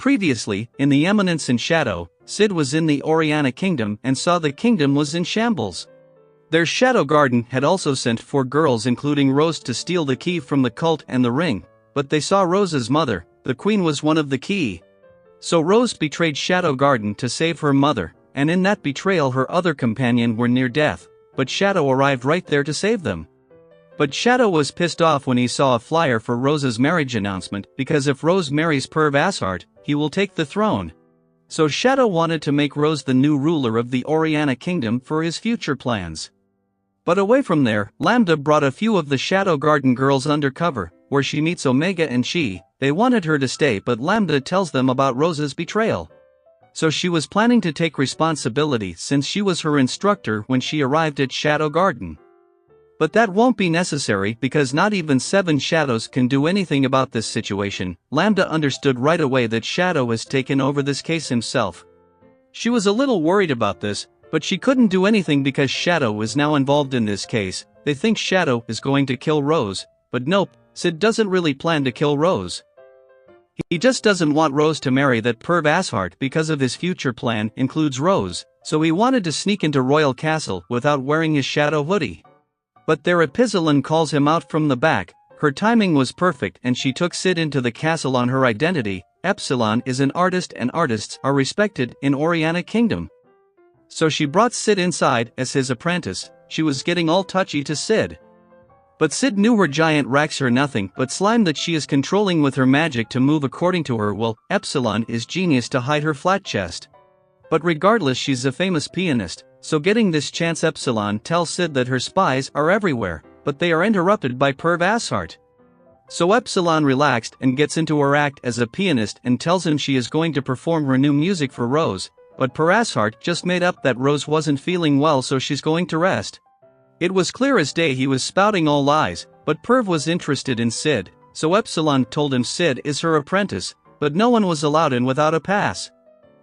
Previously, in the Eminence in Shadow, Sid was in the Oriana Kingdom and saw the kingdom was in shambles. Their Shadow Garden had also sent 4 girls including Rose to steal the key from the cult and the ring, but they saw Rose's mother, the queen was one of the key. So Rose betrayed Shadow Garden to save her mother, and in that betrayal her other companion were near death, but Shadow arrived right there to save them. But Shadow was pissed off when he saw a flyer for Rose's marriage announcement because if Rose marries Perv Ashart, he will take the throne. So Shadow wanted to make Rose the new ruler of the Oriana Kingdom for his future plans. But away from there, Lambda brought a few of the Shadow Garden girls undercover, where she meets Omega and She. They wanted her to stay but Lambda tells them about Rose's betrayal. So she was planning to take responsibility since she was her instructor when she arrived at Shadow Garden. But that won't be necessary because not even 7 shadows can do anything about this situation. Lambda understood right away that Shadow has taken over this case himself. She was a little worried about this, but she couldn't do anything because Shadow is now involved in this case. They think Shadow is going to kill Rose, but nope, Sid doesn't really plan to kill Rose. He just doesn't want Rose to marry that Perv Ashart because of his future plan includes Rose, so he wanted to sneak into Royal Castle without wearing his shadow hoodie. But there Epsilon calls him out from the back. Her timing was perfect and she took Sid into the castle on her identity. Epsilon is an artist and artists are respected in Oriana Kingdom. So she brought Sid inside as his apprentice. She was getting all touchy to Sid. But Sid knew her giant racks her nothing but slime that she is controlling with her magic to move according to her will. Epsilon is genius to hide her flat chest. But regardless she's a famous pianist, so getting this chance Epsilon tells Sid that her spies are everywhere, but they are interrupted by Perv Ashart. So Epsilon relaxed and gets into her act as a pianist and tells him she is going to perform her new music for Rose, but Perv Ashart just made up that Rose wasn't feeling well so she's going to rest. It was clear as day he was spouting all lies, but Perv was interested in Sid, so Epsilon told him Sid is her apprentice, but no one was allowed in without a pass.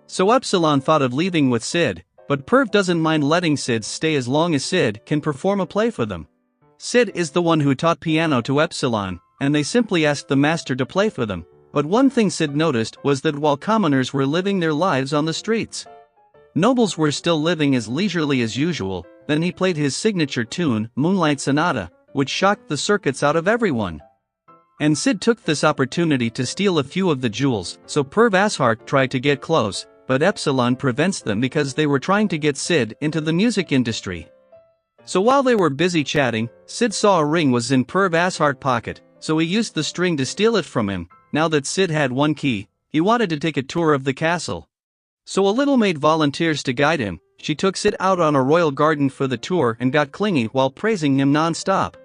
So Epsilon thought of leaving with Sid, but Perv doesn't mind letting Sid stay as long as Sid can perform a play for them. Sid is the one who taught piano to Epsilon, and they simply asked the master to play for them. But one thing Sid noticed was that while commoners were living their lives on the streets, nobles were still living as leisurely as usual. Then he played his signature tune, Moonlight Sonata, which shocked the circuits out of everyone. And Sid took this opportunity to steal a few of the jewels, so Perv Ashart tried to get close, but Epsilon prevents them because they were trying to get Sid into the music industry. So while they were busy chatting, Sid saw a ring was in Perv Ashart's pocket, so he used the string to steal it from him. Now that Sid had one key, he wanted to take a tour of the castle. So a little maid volunteers to guide him. She took Sid out on a royal garden for the tour and got clingy while praising him non-stop.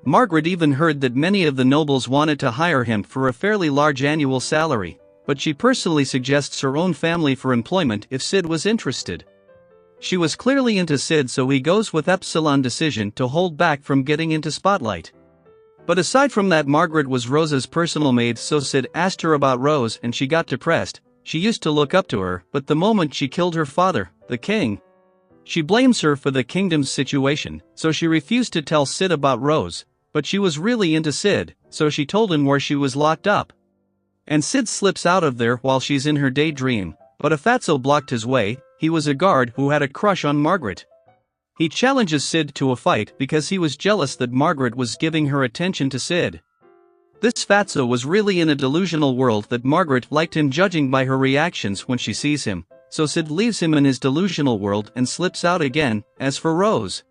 Margaret even heard that many of the nobles wanted to hire him for a fairly large annual salary, but she personally suggests her own family for employment if Sid was interested. She was clearly into Sid, so he goes with Epsilon's decision to hold back from getting into spotlight. But aside from that, Margaret was Rose's personal maid, so Sid asked her about Rose and she got depressed. She used to look up to her, but the moment she killed her father, the king, she blames her for the kingdom's situation, so she refused to tell Sid about Rose, but she was really into Sid, so she told him where she was locked up. And Sid slips out of there while she's in her daydream, but a fatso blocked his way. He was a guard who had a crush on Margaret. He challenges Sid to a fight because he was jealous that Margaret was giving her attention to Sid. This fatso was really in a delusional world that Margaret liked him, judging by her reactions when she sees him, so Sid leaves him in his delusional world and slips out again. As for Rose,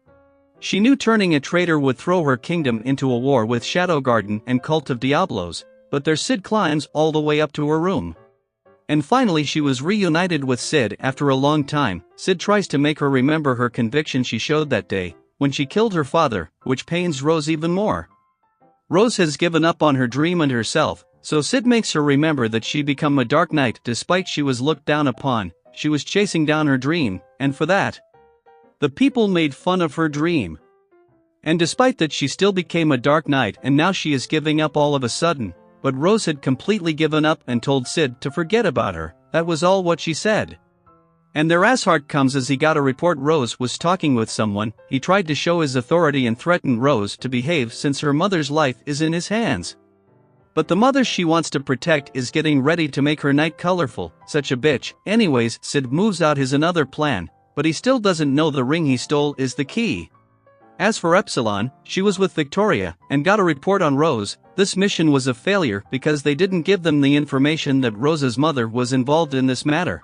she knew turning a traitor would throw her kingdom into a war with Shadow Garden and Cult of Diablos, but there Sid climbs all the way up to her room. And finally she was reunited with Sid after a long time. Sid tries to make her remember her conviction she showed that day, when she killed her father, which pains Rose even more. Rose has given up on her dream and herself, so Sid makes her remember that she became a dark knight despite she was looked down upon. She was chasing down her dream, and for that, the people made fun of her dream. And despite that she still became a dark knight and now she is giving up all of a sudden. But Rose had completely given up and told Sid to forget about her. That was all what she said. And their Ashart comes as he got a report Rose was talking with someone. He tried to show his authority and threatened Rose to behave since her mother's life is in his hands. But the mother she wants to protect is getting ready to make her night colorful, such a bitch. Anyways, Sid moves out his another plan, but he still doesn't know the ring he stole is the key. As for Epsilon, she was with Victoria, and got a report on Rose. This mission was a failure because they didn't give them the information that Rose's mother was involved in this matter.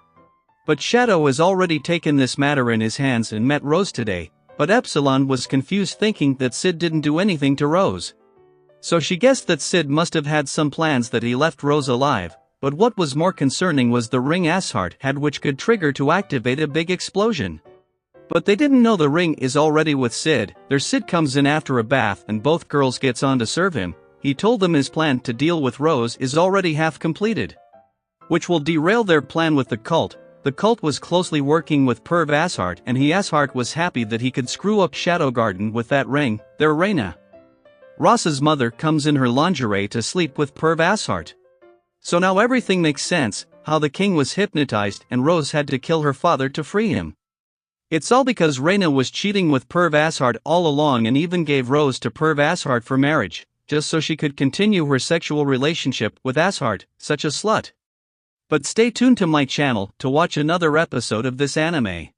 But Shadow has already taken this matter in his hands and met Rose today, but Epsilon was confused thinking that Sid didn't do anything to Rose. So she guessed that Sid must have had some plans that he left Rose alive, but what was more concerning was the ring Ashart had, which could trigger to activate a big explosion. But they didn't know the ring is already with Sid. Their Sid comes in after a bath and both girls gets on to serve him. He told them his plan to deal with Rose is already half completed, which will derail their plan with the cult. The cult was closely working with Perv Ashart, and Ashart was happy that he could screw up Shadow Garden with that ring. Their Reina, Ross's mother, comes in her lingerie to sleep with Perv Ashart. So now everything makes sense, how the king was hypnotized and Rose had to kill her father to free him. It's all because Reina was cheating with Perv Ashart all along and even gave Rose to Perv Ashart for marriage, just so she could continue her sexual relationship with Ashart. Such a slut. But stay tuned to my channel to watch another episode of this anime.